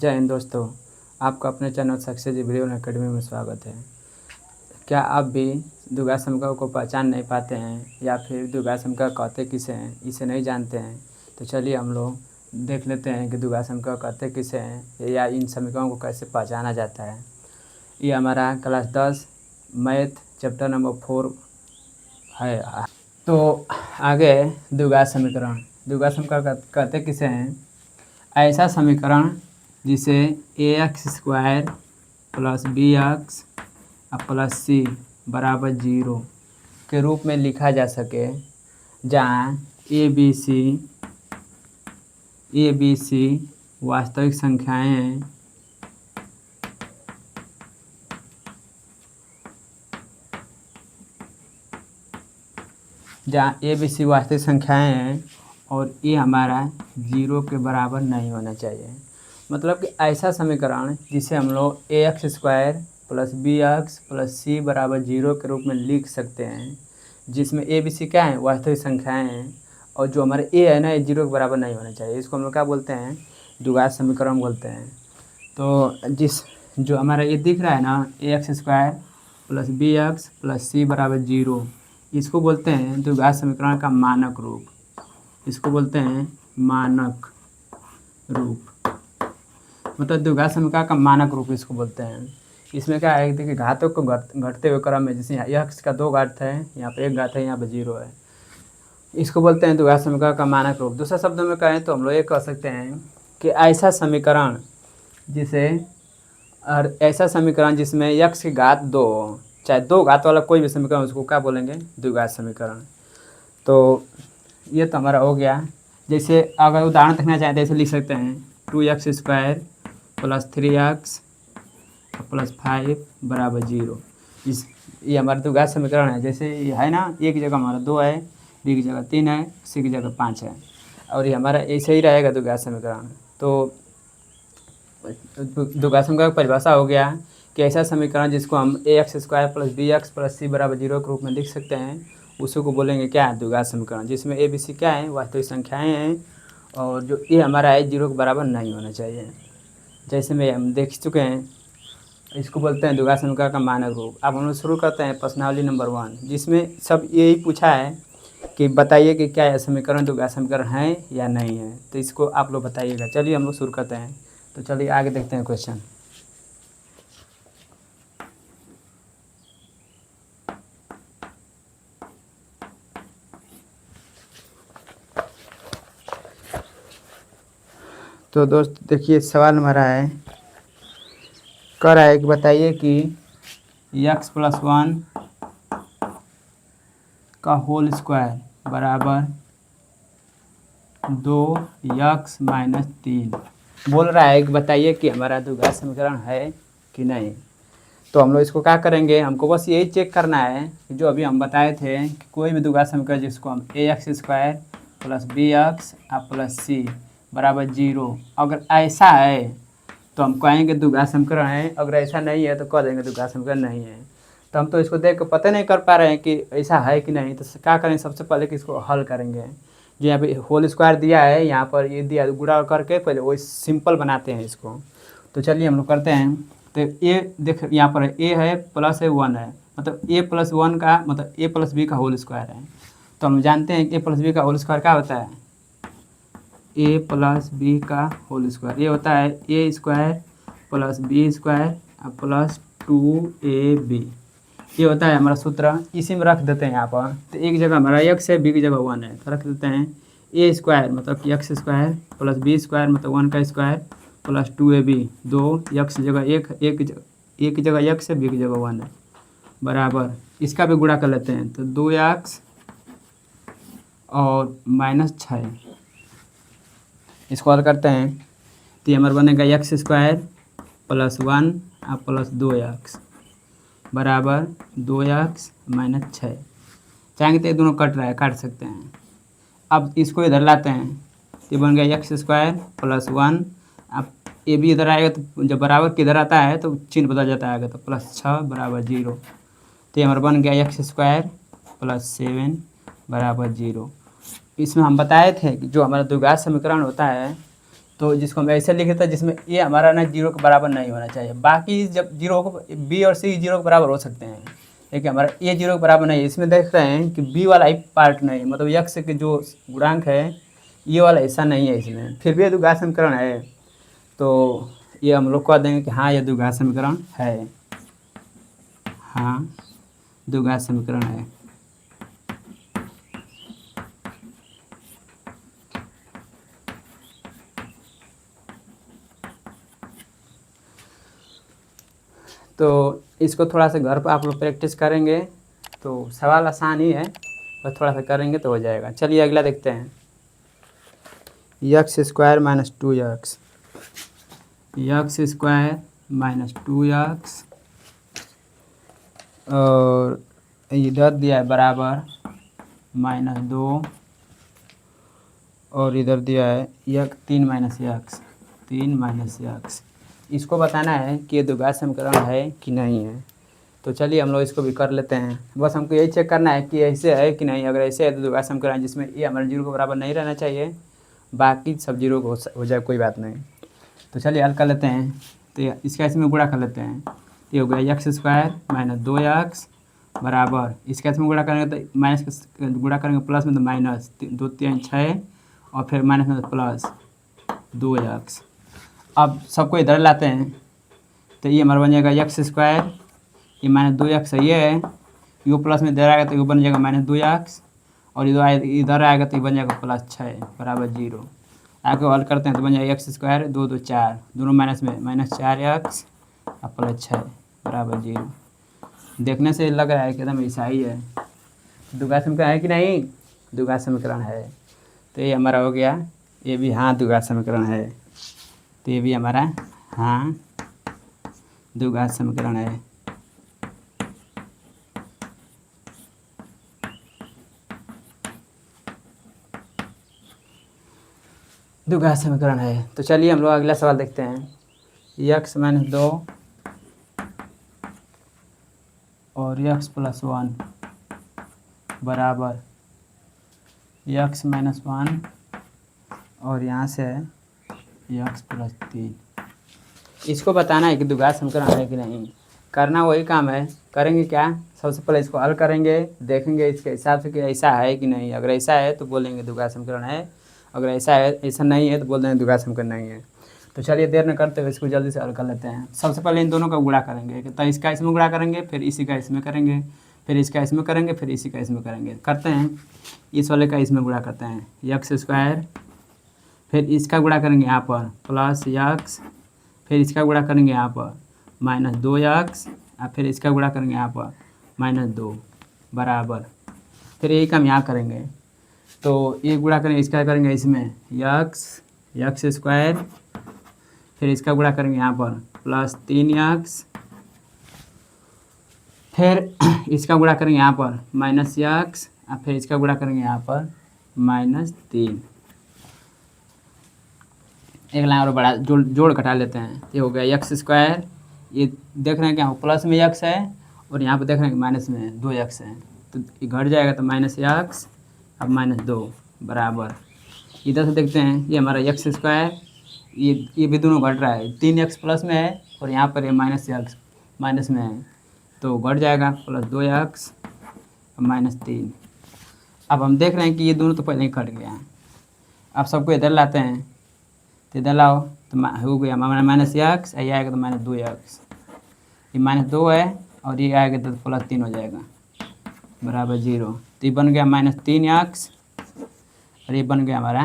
जय हिंद दोस्तों, आपका अपने चैनल सक्सेस वीडियो अकेडमी में स्वागत है। क्या आप भी द्विघात समीकरणों को पहचान नहीं पाते हैं या फिर द्विघात समीकरण कहते किसे हैं, इसे नहीं जानते हैं? तो चलिए हम लोग देख लेते हैं कि द्विघात समीकरण कहते किसे हैं या इन समीकरणों को कैसे पहचाना जाता है। ये हमारा क्लास 10 मैथ चैप्टर नंबर 4 है। तो आगे द्विघात समीकरण कहते किसे हैं? ऐसा समीकरण जिसे ax² + bx + c = 0 के रूप में लिखा जा सके, जहाँ a b c वास्तविक संख्याएं हैं और ये हमारा 0 के बराबर नहीं होना चाहिए। मतलब कि ऐसा समीकरण जिसे हम लोग ax² + bx + c = 0 के रूप में लिख सकते हैं, जिसमें a b c क्या है? वास्तविक संख्याएं हैं, और जो हमारे a है ना, ये 0 के बराबर नहीं होना चाहिए। इसको हम लोग क्या बोलते हैं? द्विघात समीकरण बोलते हैं। तो जो हमारा ये दिख रहा है ना, ax² + bx + c = 0, इसको बोलते हैं द्विघात समीकरण का मानक रूप। इसको बोलते हैं मानक रूप, मतलब द्विघात समीकरण का मानक रूप इसको बोलते हैं। इसमें क्या है, देखिए घातों को घटते हुए क्रम में, जैसे यहाँ x का 2 घात है, यहाँ पे 1 घात है, यहाँ पे 0 है। इसको बोलते हैं द्विघात समीकरण का मानक रूप। दूसरे शब्दों में कहें तो हम लोग ये कह सकते हैं कि ऐसा समीकरण जिसमें x की घात 2, चाहे 2 घात वाला कोई भी समीकरण, उसको क्या बोलेंगे? द्विघात समीकरण। तो ये तो हमारा हो गया। जैसे अगर उदाहरण देखना चाहें तो ऐसे लिख सकते हैं 2x² + 3x + 5 = 0। ये हमारा द्विघात समीकरण है। जैसे ये है ना, a की जगह हमारा 2 है, b की जगह 3 है, c की जगह 5 है, और ये हमारा ऐसे ही रहेगा द्विघात समीकरण। तो द्विघात समीकरण की परिभाषा हो गया कि ऐसा समीकरण जिसको हम ax² + bx + c = 0 के रूप में लिख सकते हैं, उसी को बोलेंगे क्या? द्विघात समीकरण, जिसमें a b c क्या है? वास्तविक संख्याएं हैं, और जो a हमारा है 0 के बराबर नहीं होना चाहिए। जैसे में हम देख चुके हैं, इसको बोलते हैं द्विघात समीकरण का मानक रूप। अब हम लोग शुरू करते हैं प्रश्नावली नंबर 1, जिसमें सब यही पूछा है कि बताइए कि क्या यह समीकरण द्विघात समीकरण है या नहीं है। तो इसको आप लोग बताइएगा। चलिए हम लोग शुरू करते हैं। तो चलिए आगे देखते हैं क्वेश्चन। तो दोस्त देखिए, सवाल हमारा है, कह रहा है कि बताइए कि x + 1 का होल स्क्वायर बराबर 2x - 3। बोल रहा है कि बताइए कि हमारा द्विघात समीकरण है कि नहीं। तो हम लोग इसको क्या करेंगे, हमको बस यही चेक करना है कि जो अभी हम बताए थे कि कोई भी द्विघात समीकरण जिसको हम ax² + bx + c = 0, अगर ऐसा है तो हम कहेंगे द्विघात समीकरण है, अगर ऐसा नहीं है तो कह देंगे द्विघात समीकरण नहीं है। तो हम तो इसको देख कर पता नहीं कर पा रहे हैं कि ऐसा है कि नहीं। तो क्या करेंगे, सबसे पहले कि इसको हल करेंगे। जो यहाँ पे होल स्क्वायर दिया है, यहाँ पर ये दिया, गुणा करके पहले वही सिंपल बनाते हैं इसको। तो चलिए हम लोग करते हैं। तो ए देख, यहाँ पर ए है प्लस है 1 है, मतलब a + 1 का मतलब a + b का होल स्क्वायर है। तो हम जानते हैं कि a + b का होल स्क्वायर क्या होता है? a + b का होल स्क्वायर ये होता है a² + b² + 2ab। ये होता है हमारा सूत्र। इसी में रख देते हैं यहाँ पर। तो एक जगह हमारा x है, b की जगह 1 है, तो रख देते हैं a² मतलब कि x² + b² मतलब 1 का स्क्वायर + 2ab। 2x की जगह 1, a की जगह x है, b की जगह 1 है, बराबर इसका भी गुणा कर लेते हैं। तो 2x और -6, इसको हल करते हैं। तो ये हमारा बनेगा x² + 1 + 2x बराबर 2x - 6। चाहेंगे तो ये दोनों कट रहा है, काट सकते हैं। अब इसको इधर लाते हैं, तो बन गया x² + 1। अब ये भी इधर आएगा, तो जब बराबर किधर आता है तो चिन्ह बदल जाता है, तो +6 = 0। तो ये हमारा बन गया x² + 7 = 0। इसमें हम बताए थे कि जो हमारा द्विघात समीकरण होता है, तो जिसको हम ऐसे लिखे थे जिसमें ए हमारा ना 0 के बराबर नहीं होना चाहिए। बाकी जब 0 को बी और सी 0 के बराबर हो सकते हैं, लेकिन हमारा ए 0 के बराबर नहीं है। इसमें देख रहे हैं कि बी वाला ही पार्ट नहीं है, मतलब यक्स के जो गुणांक है ये वाला ऐसा नहीं है इसमें, फिर भी ये द्विघात समीकरण है। तो ये हम लोग कह देंगे कि हाँ ये द्विघात समीकरण है, हाँ द्विघात समीकरण है। तो इसको थोड़ा सा घर पर आप लोग प्रैक्टिस करेंगे तो सवाल आसान ही है, बस थोड़ा सा करेंगे तो हो जाएगा। चलिए अगला देखते हैं। x² minus 2x, x² minus 2x और इधर दिया है बराबर -2 और इधर दिया है 3 माइनस x। इसको बताना है कि ये द्विघात समीकरण है कि नहीं है। तो चलिए हम लोग इसको भी कर लेते हैं। बस हमको यही चेक करना है कि ऐसे है कि नहीं। अगर ऐसे है तो द्विघात समीकरण जिसमें ये हमारे 0 के बराबर नहीं रहना चाहिए, बाकी सब 0 हो जाए कोई बात नहीं। तो चलिए हल कर लेते हैं। तो इसका इसमें गुणा कर लेते हैं। तो ये हो गया x² माइनस 2x बराबर, इसका इसमें गुणा करेंगे तो माइनस गुणा करेंगे प्लस में तो माइनस 2 3 6 और फिर माइनस में तो प्लस 2x। अब सबको इधर लाते हैं तो ये हमारा बन जाएगा x², ये माइनस 2x है, ये है यू प्लस में इधर आएगा तो ये बन जाएगा माइनस 2x और इधर आएगा तो ये बन जाएगा प्लस 6 बराबर 0। आगे हल करते हैं तो बन जाएगा x² 2 2 4, दोनों माइनस में -4x और प्लस 6 बराबर 0। देखने से लग रहा है कि एकदम ऐसा ही है। द्विघात समीकरण है कि नहीं? द्विघात समीकरण है। तो ये हमारा हो गया, ये भी हाँ द्विघात समीकरण है। तो ये भी हमारा हाँ द्विघात समीकरण है। द्विघात समीकरण है। तो चलिए हम लोग अगला सवाल देखते हैं। x माइनस 2 और x प्लस 1 बराबर x माइनस 1 और यहाँ से x प्लस 3। इसको बताना है कि द्विघात समीकरण है कि नहीं। करना वही काम है। करेंगे क्या, सबसे पहले इसको हल करेंगे, देखेंगे इसके हिसाब से कि ऐसा है कि नहीं। अगर ऐसा है तो बोलेंगे द्विघात समीकरण है, अगर ऐसा है ऐसा नहीं है तो बोल देंगे द्विघात समीकरण नहीं है। तो चलिए देर न करते हुए इसको जल्दी से हल कर लेते हैं। सबसे पहले इन दोनों का गुणा करेंगे, तो इसका इसमें गुणा करेंगे, फिर इसी का इसमें करेंगे, फिर इसका इसमें करेंगे, फिर इसी का इसमें करेंगे। करते हैं, इस वाले का इसमें गुणा करते हैं x², फिर इसका गुणा करेंगे यहाँ पर प्लस x, फिर इसका गुणा करेंगे यहाँ पर -2x और फिर इसका गुणा करेंगे यहाँ पर -2 बराबर, फिर यही काम यहाँ करेंगे। तो ये गुणा करेंगे, इसका करेंगे इसमें x², फिर इसका गुणा करेंगे यहाँ पर प्लस 3x, फिर इसका गुणा करेंगे यहाँ पर -x और फिर इसका गुणा करेंगे यहाँ पर -3। एक लाइन और बड़ा जोड़ घटा लेते हैं। ये हो गया x², ये देख रहे हैं कि यहाँ प्लस में x है और यहाँ पर देख रहे हैं कि माइनस में 2x है, तो ये घट जाएगा तो -x अब -2 बराबर। इधर से देखते हैं, ये हमारा x², ये भी दोनों घट रहा है, 3x प्लस में है और यहाँ पर ये -x माइनस में है, तो घट जाएगा प्लस 2x अब -3। अब हम देख रहे हैं कि ये दोनों तो पहले ही कट गया है। अब सबको इधर लाते हैं, तो इधर लाओ तो हो गया हमारा -x, ये आएगा तो -2x, ये -2 है और ये आएगा तो प्लस 3 हो जाएगा बराबर 0। तो ये बन गया -3x और ये बन गया हमारा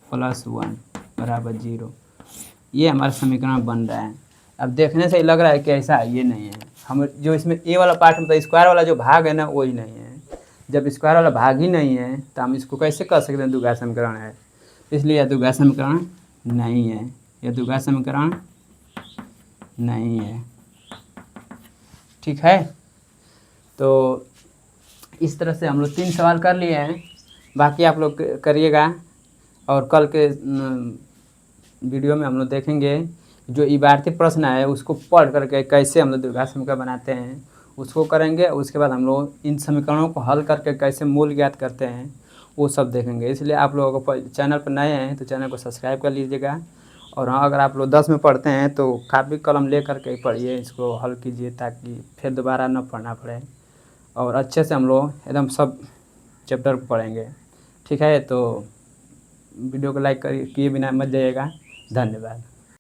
+1 बराबर 0। ये हमारा समीकरण बन रहा है। अब देखने से ही लग रहा है कि ऐसा है, ये नहीं है। हम जो इसमें ए वाला पार्ट मतलब स्क्वायर वाला जो भाग है ना वही नहीं है। जब स्क्वायर वाला भाग ही नहीं है तो हम इसको कैसे कर सकते हैं द्विघात समीकरण है। इसलिए यह द्विघात समीकरण नहीं है, यह द्विघात समीकरण नहीं है। ठीक है, तो इस तरह से हम लोग 3 सवाल कर लिए हैं। बाकी आप लोग करिएगा और कल के वीडियो में हम लोग देखेंगे जो इबारती प्रश्न है उसको पढ़ करके कैसे हम लोग द्विघात समीकरण बनाते हैं उसको करेंगे। उसके बाद हम लोग इन समीकरणों को हल करके कैसे मूल ज्ञात करते हैं वो सब देखेंगे। इसलिए आप लोगों को चैनल पर नए हैं तो चैनल को सब्सक्राइब कर लीजिएगा और हाँ, अगर आप लोग 10 में पढ़ते हैं तो कापी कलम ले करके ही पढ़िए, इसको हल कीजिए ताकि फिर दोबारा न पढ़ना पड़े और अच्छे से हम लोग एकदम सब चैप्टर को पढ़ेंगे। ठीक है, तो वीडियो को लाइक किए बिना मत जाइएगा। धन्यवाद।